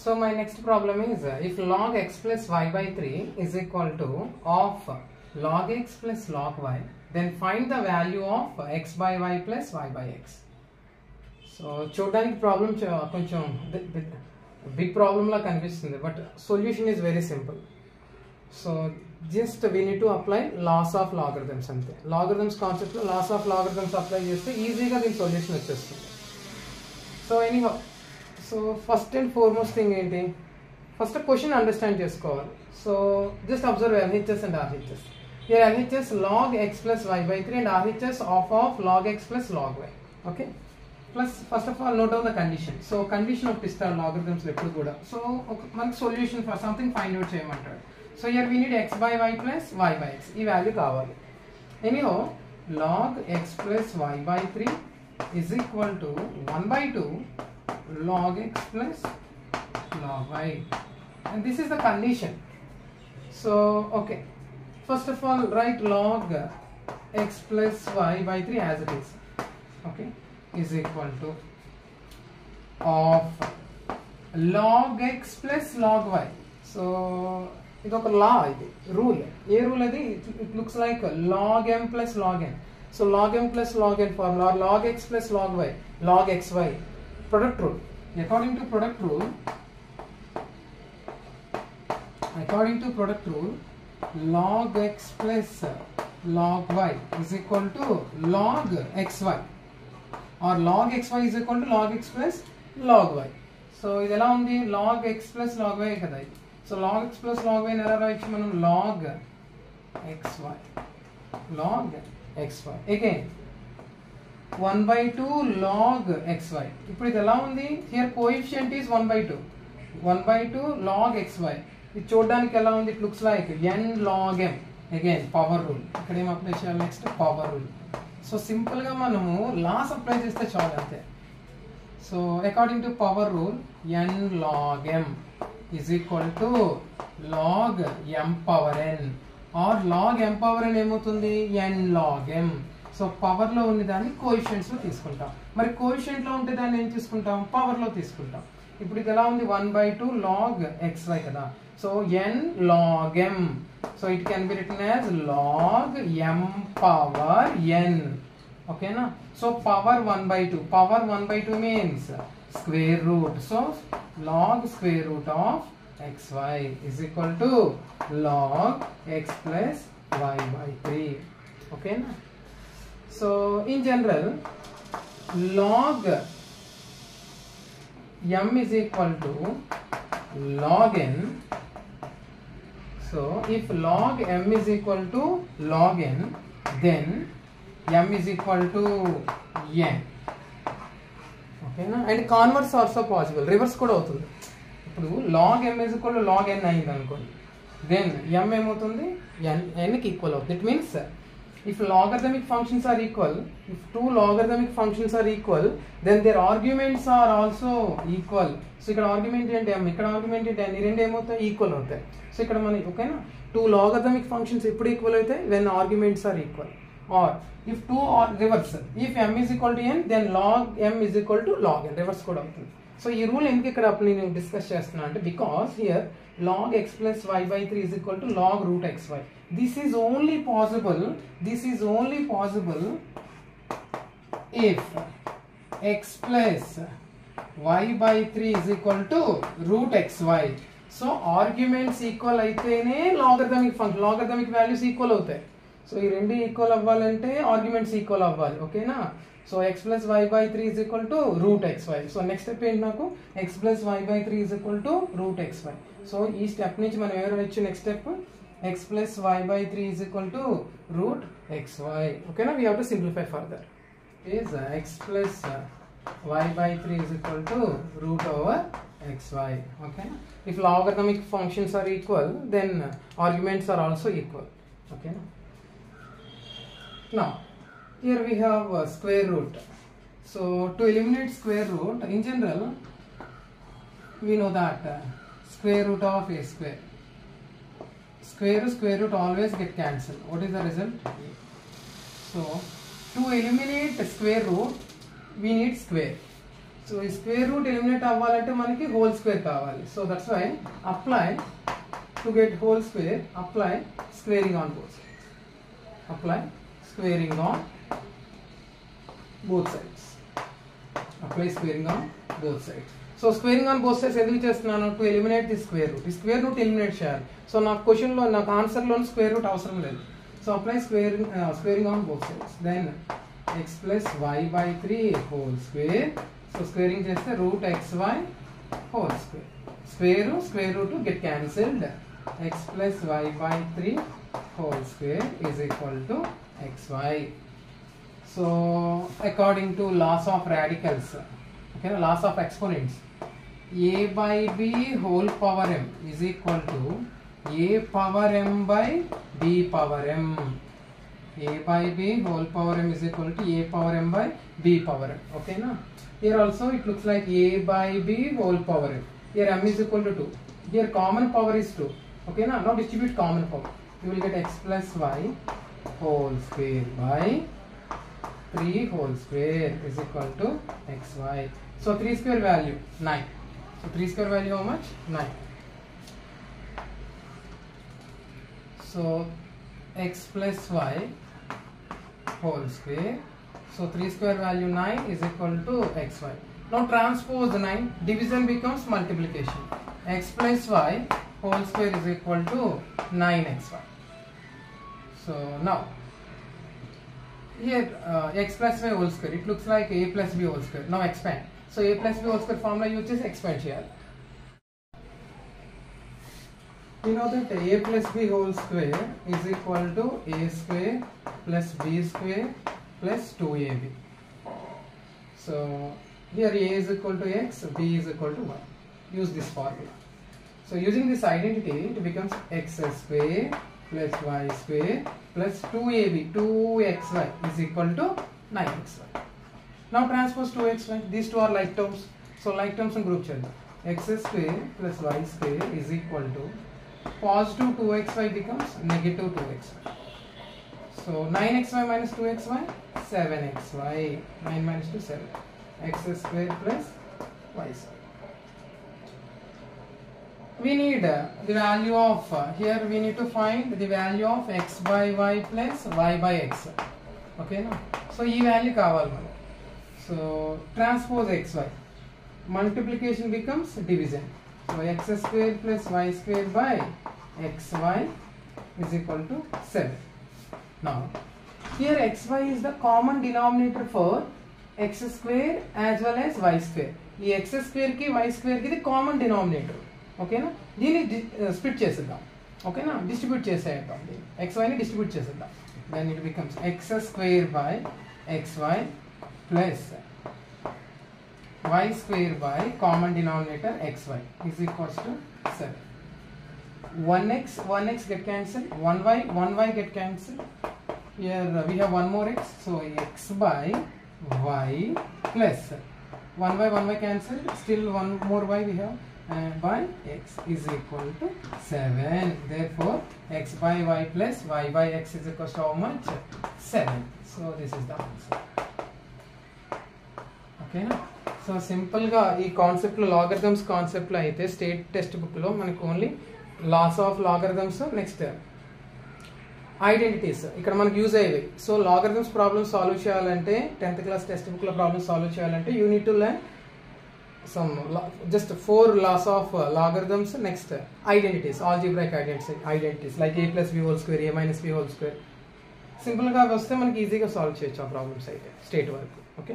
So my next problem is if log x plus y by 3 is equal to of log x plus log y, then find the value of x by y plus y by x. So చూడడానికి problem కొంచెం big problem లా కనిపిస్తుంది, but solution is very simple. So just we need to apply laws of logarithms అంతే. Logarithms concept లో laws of logarithms apply చేస్తే ఈజీగా దీని solution వచ్చేస్తుంది. So anyhow, so first and foremost thing ఏంటి, ఫస్ట్ క్వశ్చన్ అండర్స్టాండ్ చేసుకోవాలి. So just observe LHS and RHS. Here LHS log x plus y by 3 and RHS of log x plus log y. Okay. Plus first of all note down the condition. So condition of pistar logarithms ఎప్పుడు కూడా. So మనకి solution for something find out చేయమంటాడు. So here we need x by y plus y by x. ఈ value కావాలి. Anyhow, log x plus y by 3 is equal to 1 by 2 log x plus log y. And this is the condition. So okay. First of all, write log x plus y by 3 as it is. Okay, is equal to of log x plus log y. So ఇది ఒక లా, ఇది rule. ఏ rule అది? It looks like log m plus log n. So log m plus log n formula or log x plus log y, log xy, product rule. According to product rule, log x plus log y is equal to log xy, or log xy is equal to log x plus log y. So ఇది ఎలా ఉంది? log x plus log y కదా ఇది. So log x plus log y ఎలా రాయొచ్చు మనం? log xy, log xy. Again 1 by 2 log xy. ఇప్పుడు ఇది ఎలా ఉంది? Here coefficient is 1 by 2. 1 by 2 log xy. ఇది చూడడానికి ఎలా ఉంది? It looks like n log m. Again power rule. ఇక్కడ ఏం అప్లై చేయాలి? Next power rule. So simple గా మనము లాస్ అప్లై చేస్తే చాలు అంతే. So according to power rule n log m is equal to log m power n, or log m power n ఏమవుతుంది? n log m. So power లో ఉన్న దాన్ని coefficients లో తీసుకుంటాం. మరి కోఎఫిషియంట్ లో ఉంటే దాన్ని ఏం తీసుకుంటాం? పవర్ లో తీసుకుంటాం. ఇప్పుడు ఇది ఎలా ఉంది? 1 by 2 log xy కదా. So n log m. So it can be written as log m power n. Okay na? So power 1 by 2. Power 1 by 2 means square root. So log square root of xy is equal to log x plus y by 3. Okay na? So in general, log m is equal to log n. So if log m is equal to log n, then m is equal to n. Okay na? And converse also possible. Reverse కూడా అవుతుంది. ఇప్పుడు log m is equal to log n అయింది అనుకోండి, then m ఏమవుతుంది? n కి equal అవుతుంది. It means if logarithmic functions are equal, if two logarithmic functions are equal, then their arguments are also equal. So ఇక్కడ argument ఏంటి? m. ఇక్కడ argument ఏంటి? n. ఈ రెండు ఏమవుతాయి? ఈక్వల్ అవుతాయి. సో ఇక్కడ మనకి ఓకేనా, టూ logarithmic functions ఎప్పుడు ఈక్వల్ అవుతాయి? when arguments are equal. Or if two or reverse, if m is equal to n, then log m is equal to log n. Reverse కూడా అవుతుంది. సో ఈ rule ఎందుకు ఇక్కడ నేను డిస్కస్ చేస్తున్నా అంటే, because here log x plus y by 3 is equal to log root xy. This is only possible if x plus y by 3 is equal to root xy. So arguments equal అయితేనే logarithmic function, logarithmic values equal అవుతాయి. So ఈ రెండు equal అవ్వాలంటే arguments equal అవ్వాలి. ఓకేనా? So x plus y by 3 is equal to root xy. So next step ఏంటి? నాకు x plus y by 3 is equal to root xy. So ఈ step నుంచి మనం ఏమైనా వచ్చు? Next step x plus y by 3 is equal to root xy. ఓకేనా? we have to simplify further. Is x plus y by 3 is equal to root over xy. Okay? If logarithmic functions are equal, then arguments are also equal. Okay? Now here we have square root. So to eliminate square root, in general we know that square root of a square, square root always get cancelled. What is the result? So to eliminate square root we need square. So ఈ square root eliminate అవ్వాలంటే మనకి whole square కావాలి. So that's why apply to get whole square, apply squaring on both sides. Apply squaring on both sides. Apply squaring on both sides. So squaring on both sides ఎందుకు చేస్తున్నాను? To eliminate the square root. ఈ square root eliminate చేయాలి. So నాకు question లో, నాకు answer లో square root అవసరం లేదు. So apply squaring on both sides. Then x plus y by 3 whole square. So squaring చేస్తే root xy whole square. Square root get cancelled. x plus y by 3 whole square is equal to xy. So according to laws of radicals, okay, laws of exponents, a by b whole power m is equal to a power m by b power m. A by b whole power m is equal to a power m by b power m. Okay, na? Here also it looks like a by b whole power m. Here m is equal to 2. Here common power is 2. Okay, na? Now distribute common power. You will get x plus y whole square by 3 whole square is equal to xy. So 3 square value 9. So 3 square value how much? 9. So x plus y whole square. So 3 square value 9 is equal to xy. Now transpose 9. Division becomes multiplication. X plus y whole square is equal to 9xy. So now here x plus y whole square, it looks like a plus b whole square. Now expand. So a plus b whole square formula use is expand here. We know that a plus b whole square is equal to a square plus b square plus 2ab. So here a is equal to x, b is equal to 1. Use this formula. So using this identity, it becomes x square plus y square plus 2ab, 2xy is equal to 9xy. Now transpose 2xy. These two are like terms. So like terms in group children. X square plus y square is equal to positive 2xy becomes negative 2xy. So 9xy minus 2xy, 7xy. 9 minus 2, 7. X square plus y square. We need the value of, here we need to find the value of x by y plus y by x. Okay, no? So this value కావాలి మనకి. So transpose xy. Multiplication becomes division. So x square plus y square by xy is equal to 7. Now here xy is the common denominator for x square as well as y square. ఈ x square కి y square కి ఇది common denominator. ఓకేనా? దీన్ని split చేసేద్దాం. ఓకేనా? Distribute చేసేద్దాం. దీన్ని xyని డిస్ట్రిబ్యూట్ చేసేద్దాం. Then it becomes x square by xy plus y square by common denominator xy is equals to 7. 1x get cancelled, 1y get cancelled. Here we have one more x, so x by y plus 1y cancelled, still one more y we have. By x is equal to 7. Therefore x by y plus y by x is equal to how much? 7. So this is the answer. Okay na? So simple ga ee concept lo logarithms concept lo aithe state test book lo manaku only laws of logarithms, next identities ఇక్కడ మనకు use అయ్యేవి. So logarithms problem solve చేయాలంటే 10th class text book లో problem solve చేయాలంటే you need to learn some just 4 laws of logarithms, next identities, algebraic identities like a plus b whole square, a minus b whole square. Simple గా వస్తే మనకి ఈజీగా solve చేయొచ్చు ఆ problems అయితే state వరకు. ఓకే.